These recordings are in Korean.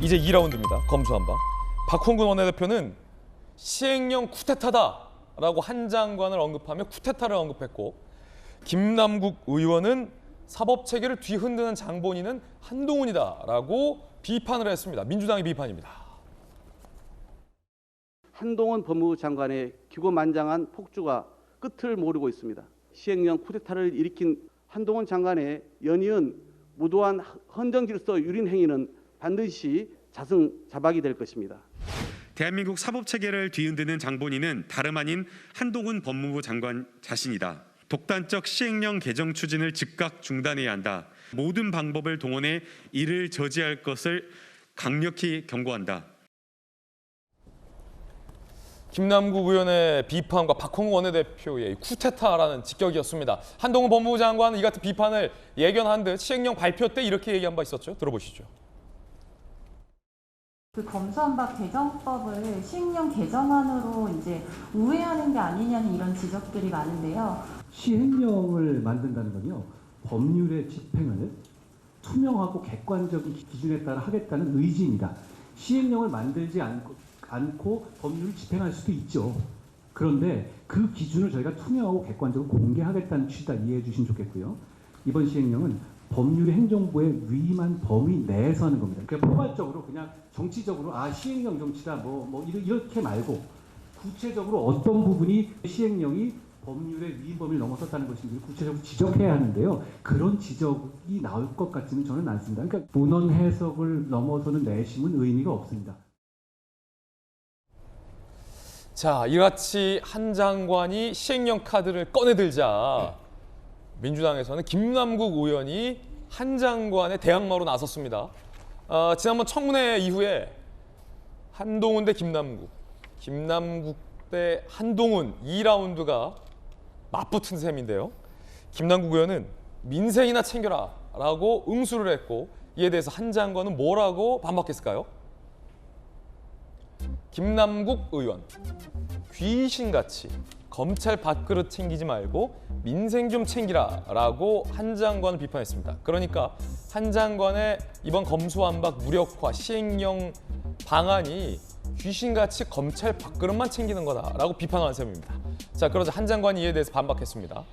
이제 2라운드입니다. 검수한박. 박홍근 원내대표는 시행령 쿠데타다라고 한 장관을 언급하며 쿠데타를 언급했고, 김남국 의원은 사법체계를 뒤흔드는 장본인은 한동훈이다라고 비판을 했습니다. 민주당의 비판입니다. 한동훈 법무부 장관의 기고만장한 폭주가 끝을 모르고 있습니다. 시행령 쿠데타를 일으킨 한동훈 장관의 연이은 무도한 헌정질서 유린 행위는 반드시 자승자박이 될 것입니다. 대한민국 사법체계를 뒤흔드는 장본인은 다름 아닌 한동훈 법무부 장관 자신이다. 독단적 시행령 개정 추진을 즉각 중단해야 한다. 모든 방법을 동원해 이를 저지할 것을 강력히 경고한다. 김남국 의원의 비판과 박홍근 원내대표의 쿠데타라는 직격이었습니다. 한동훈 법무부 장관은 이 같은 비판을 예견한 듯 시행령 발표 때 이렇게 얘기한 바 있었죠. 들어보시죠. 그 검수완박 개정법을 시행령 개정안으로 이제 우회하는 게 아니냐는 이런 지적들이 많은데요. 시행령을 만든다는 건요, 법률의 집행을 투명하고 객관적인 기준에 따라 하겠다는 의지입니다. 시행령을 만들지 않고 법률을 집행할 수도 있죠. 그런데 그 기준을 저희가 투명하고 객관적으로 공개하겠다는 취지다 이해해 주시면 좋겠고요. 이번 시행령은 법률의 행정부에 위임한 범위 내에서 하는 겁니다. 그러니까 포괄적으로 그냥 정치적으로 시행령 정치다 이렇게 말고 구체적으로 어떤 부분이 시행령이 법률의 위임 범위를 넘어섰다는 것인지 구체적으로 지적해야 하는데요. 그런 지적이 나올 것 같지는 저는 않습니다. 그러니까 문헌 해석을 넘어서는 내심은 의미가 없습니다. 자, 이같이 한 장관이 시행령 카드를 꺼내들자 민주당에서는 김남국 의원이 한 장관의 대항마로 나섰습니다. 지난번 청문회 이후에 한동훈 대 김남국, 김남국 대 한동훈 2라운드가 맞붙은 셈인데요. 김남국 의원은 민생이나 챙겨라 라고 응수를 했고, 이에 대해서 한 장관은 뭐라고 반박했을까요? 김남국 의원, 귀신같이 검찰 밥그릇 챙기지 말고 민생 좀 챙기라 라고 한 장관을 비판했습니다. 그러니까 한 장관의 이번 검수완박 무력화 시행령 방안이 귀신같이 검찰 밥그릇만 챙기는 거다라고 비판한 셈입니다. 자, 그러자 한 장관이 이에 대해서 반박했습니다.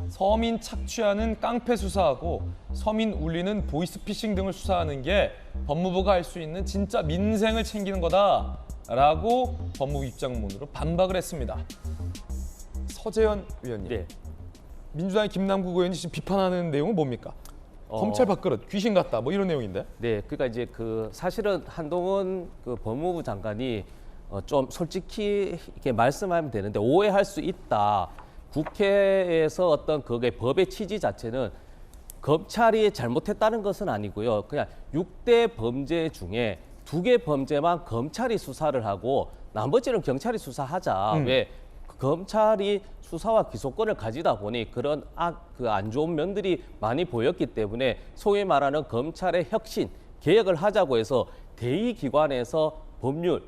서민 착취하는 깡패 수사하고 서민 울리는 보이스피싱 등을 수사하는 게 법무부가 할 수 있는 진짜 민생을 챙기는 거다라고 법무부 입장문으로 반박을 했습니다. 서재현 의원님, 네. 민주당의 김남국 의원이 지금 비판하는 내용은 뭡니까? 검찰 밥그릇, 귀신 같다, 뭐 이런 내용인데. 네, 그러니까 이제 사실은 한동훈 법무부 장관이 좀 솔직히 이렇게 말씀하면 되는데 오해할 수 있다. 국회에서 어떤 그게 법의 취지 자체는 검찰이 잘못했다는 것은 아니고요. 그냥 6대 범죄 중에 2개 범죄만 검찰이 수사를 하고 나머지는 경찰이 수사하자. 왜? 검찰이 수사와 기소권을 가지다 보니 그런 안 좋은 면들이 많이 보였기 때문에 소위 말하는 검찰의 혁신, 개혁을 하자고 해서 대의기관에서 법률,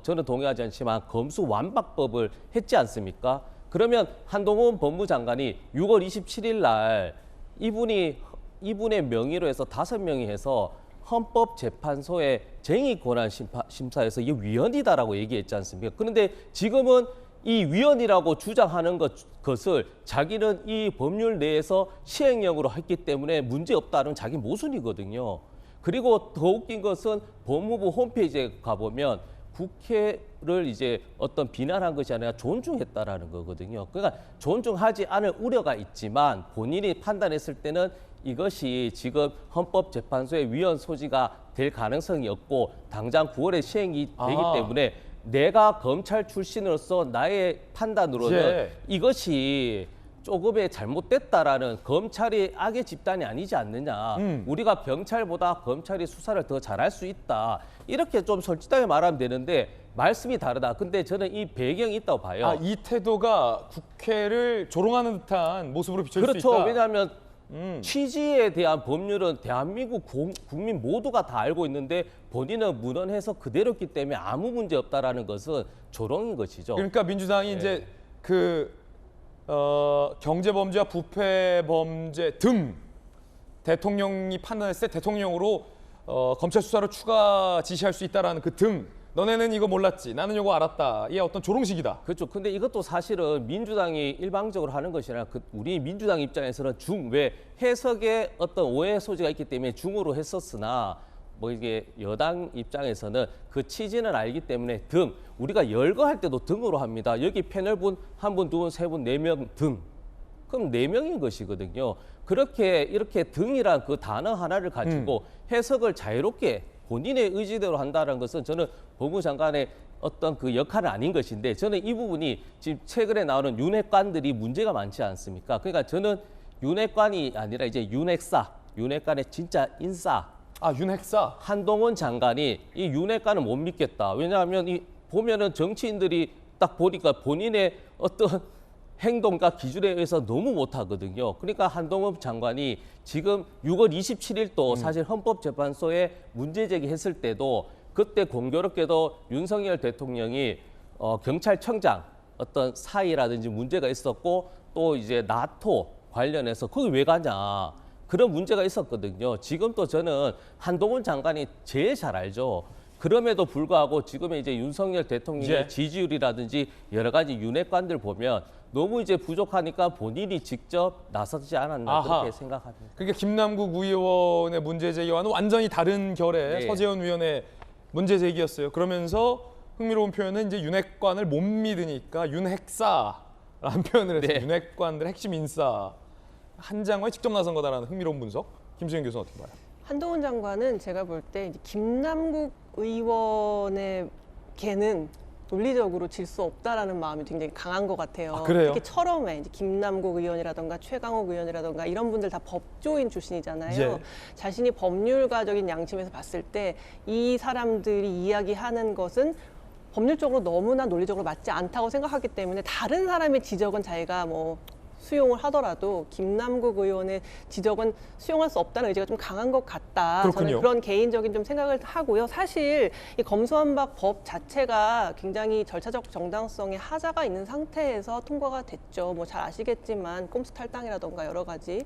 저는 동의하지 않지만 검수완박법을 했지 않습니까? 그러면 한동훈 법무부 장관이 6월 27일 날 이분의 명의로 해서 5명이 해서 헌법재판소의 쟁의권한심사에서 이게 위헌이다라고 얘기했지 않습니까? 그런데 지금은 이 위헌이라고 주장하는 것을 자기는 이 법률 내에서 시행령으로 했기 때문에 문제없다는 자기 모순이거든요. 그리고 더 웃긴 것은 법무부 홈페이지에 가보면 국회를 이제 어떤 비난한 것이 아니라 존중했다라는 거거든요. 그러니까 존중하지 않을 우려가 있지만 본인이 판단했을 때는 이것이 지금 헌법재판소의 위헌 소지가 될 가능성이 없고 당장 9월에 시행이 되기 때문에 내가 검찰 출신으로서 나의 판단으로는 이것이 조금의 잘못됐다라는 검찰이 악의 집단이 아니지 않느냐. 우리가 경찰보다 검찰이 수사를 더 잘할 수 있다. 이렇게 좀 솔직하게 말하면 되는데 말씀이 다르다. 근데 저는 이 배경이 있다고 봐요. 이 태도가 국회를 조롱하는 듯한 모습으로 비춰질 수 있다. 그렇죠. 왜냐하면 취지에 대한 법률은 대한민국 국민 모두가 다 알고 있는데 본인은 문헌해서 그대로였기 때문에 아무 문제 없다라는 것은 조롱인 것이죠. 그러니까 민주당이 이제 경제범죄와 부패범죄 등 대통령이 판단했을 때 대통령으로 검찰 수사로 추가 지시할 수 있다라는 그 등. 너네는 이거 몰랐지, 나는 이거 알았다. 이게 어떤 조롱식이다. 그렇죠. 근데 이것도 사실은 민주당이 일방적으로 하는 것이 아니라 우리 민주당 입장에서는 왜 해석에 어떤 오해 소지가 있기 때문에 중으로 했었으나 뭐 이게 여당 입장에서는 그 취지는 알기 때문에 우리가 열거할 때도 등으로 합니다. 여기 패널분 1분, 2분, 3분, 4명 등. 그럼 4명인 것이거든요. 이렇게 등이란 그 단어 하나를 가지고 해석을 자유롭게 본인의 의지대로 한다는 것은 저는 법무부 장관의 어떤 그 역할은 아닌 것인데, 저는 이 부분이 지금 최근에 나오는 윤핵관들이 문제가 많지 않습니까? 그러니까 저는 윤핵관이 아니라 이제 윤핵관의 진짜 인싸. 윤핵사. 한동훈 장관이 이 윤핵관은 못 믿겠다. 왜냐하면 보면은 정치인들이 딱 보니까 본인의 어떤 행동과 기준에 의해서 너무 못하거든요. 그러니까 한동훈 장관이 지금 6월 27일도 사실 헌법재판소에 문제 제기했을 때도 그때 공교롭게도 윤석열 대통령이 경찰청장 어떤 사이라든지 문제가 있었고 또 이제 나토 관련해서 거기 왜 가냐 그런 문제가 있었거든요. 지금 또 저는 한동훈 장관이 제일 잘 알죠. 그럼에도 불구하고 지금의 이제 윤석열 대통령의 지지율이라든지 여러 가지 윤핵관들 보면 너무 이제 부족하니까 본인이 직접 나서지 않았나 그렇게 생각합니다. 그러니까 김남국 의원의 문제 제기와는 완전히 다른 결의 서재원 의원의 문제 제기였어요. 그러면서 흥미로운 표현은 이제 윤핵관을 못 믿으니까 윤핵사라는 표현을 했어요. 윤핵관들 핵심 인싸 한 장관이 직접 나선 거다라는 흥미로운 분석. 김수현 교수는 어떻게 봐요? 한동훈 장관은 제가 볼 때 김남국 의원의 걔는 논리적으로 질 수 없다라는 마음이 굉장히 강한 것 같아요. 그래요? 특히 철험에 이제 김남국 의원이라든가 최강욱 의원이라든가 이런 분들 다 법조인 출신이잖아요. 자신이 법률가적인 양심에서 봤을 때 이 사람들이 이야기하는 것은 법률적으로 너무나 논리적으로 맞지 않다고 생각하기 때문에 다른 사람의 지적은 자기가 뭐 수용을 하더라도 김남국 의원의 지적은 수용할 수 없다는 의지가 좀 강한 것 같다. 그렇군요. 저는 그런 개인적인 좀 생각을 하고요. 사실 이 검수완박 법 자체가 굉장히 절차적 정당성에 하자가 있는 상태에서 통과가 됐죠. 뭐 잘 아시겠지만 꼼수 탈당이라던가 여러 가지.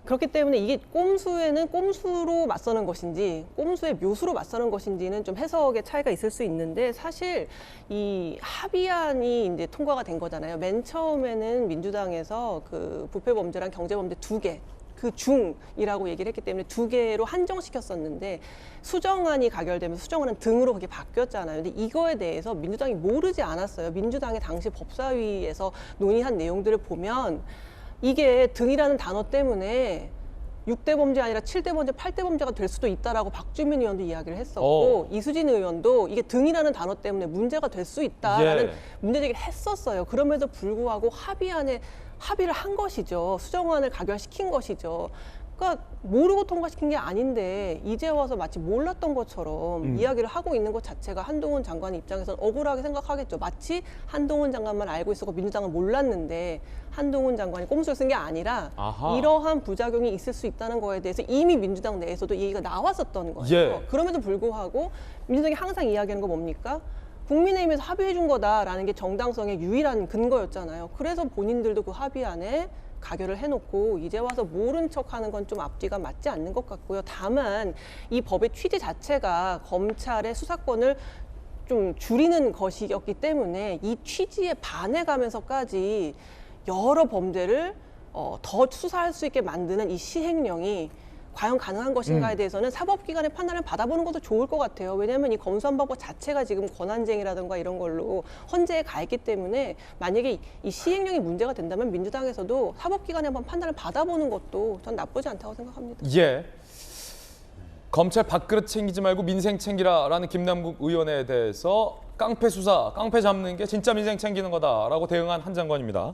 그렇기 때문에 이게 꼼수에는 꼼수로 맞서는 것인지 꼼수의 묘수로 맞서는 것인지는 좀 해석의 차이가 있을 수 있는데 사실 이 합의안이 이제 통과가 된 거잖아요. 맨 처음에는 민주당에서 그 부패범죄랑 경제범죄 2개 그 중이라고 얘기를 했기 때문에 2개로 한정시켰었는데 수정안이 가결되면서 수정안은 등으로 그게 바뀌었잖아요. 근데 이거에 대해서 민주당이 모르지 않았어요. 민주당의 당시 법사위에서 논의한 내용들을 보면 이게 등이라는 단어 때문에 6대 범죄 아니라 7대 범죄, 8대 범죄가 될 수도 있다라고 박주민 의원도 이야기를 했었고 이수진 의원도 이게 등이라는 단어 때문에 문제가 될 수 있다라는 문제 제기를 했었어요. 그럼에도 불구하고 합의를 한 것이죠. 수정안을 가결시킨 것이죠. 그러니까 모르고 통과시킨 게 아닌데 이제 와서 마치 몰랐던 것처럼 이야기를 하고 있는 것 자체가 한동훈 장관 입장에서는 억울하게 생각하겠죠. 마치 한동훈 장관만 알고 있었고 민주당은 몰랐는데 한동훈 장관이 꼼수를 쓴 게 아니라 이러한 부작용이 있을 수 있다는 거에 대해서 이미 민주당 내에서도 얘기가 나왔었던 거예요. 그럼에도 불구하고 민주당이 항상 이야기하는 거 뭡니까? 국민의힘에서 합의해 준 거다라는 게 정당성의 유일한 근거였잖아요. 그래서 본인들도 그 합의안에 가결을 해놓고 이제 와서 모른 척하는 건 좀 앞뒤가 맞지 않는 것 같고요. 다만 이 법의 취지 자체가 검찰의 수사권을 좀 줄이는 것이었기 때문에 이 취지에 반해가면서까지 여러 범죄를 더 수사할 수 있게 만드는 이 시행령이 과연 가능한 것인가에 대해서는 사법기관의 판단을 받아보는 것도 좋을 것 같아요. 왜냐하면 이 검수완박법 자체가 지금 권한쟁의라든가 이런 걸로 헌재에 가 있기 때문에 만약에 이 시행령이 문제가 된다면 민주당에서도 사법기관에 한번 판단을 받아보는 것도 전 나쁘지 않다고 생각합니다. 검찰 밥그릇 챙기지 말고 민생 챙기라라는 김남국 의원에 대해서 깡패 수사, 깡패 잡는 게 진짜 민생 챙기는 거다라고 대응한 한 장관입니다.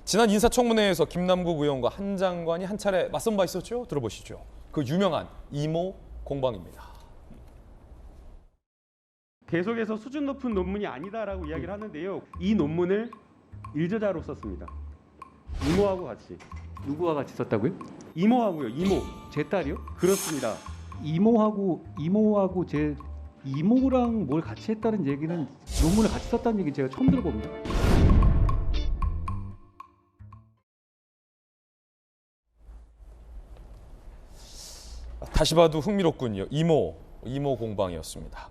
지난 인사청문회에서 김남국 의원과 한 장관이 한 차례 맞선 바 있었죠? 들어보시죠. 그 유명한 이모 공방입니다. 계속해서 수준 높은 논문이 아니다라고 이야기를 하는데요. 이 논문을 일저자로 썼습니다. 이모하고 같이. 누구와 같이 썼다고요? 이모하고요. 이모. 제 딸이요? 그렇습니다. 이모하고 제 이모랑 뭘 같이 했다는 얘기는 논문을 같이 썼다는 얘기 제가 처음 들어봅니다. 다시 봐도 흥미롭군요. 이모 공방이었습니다.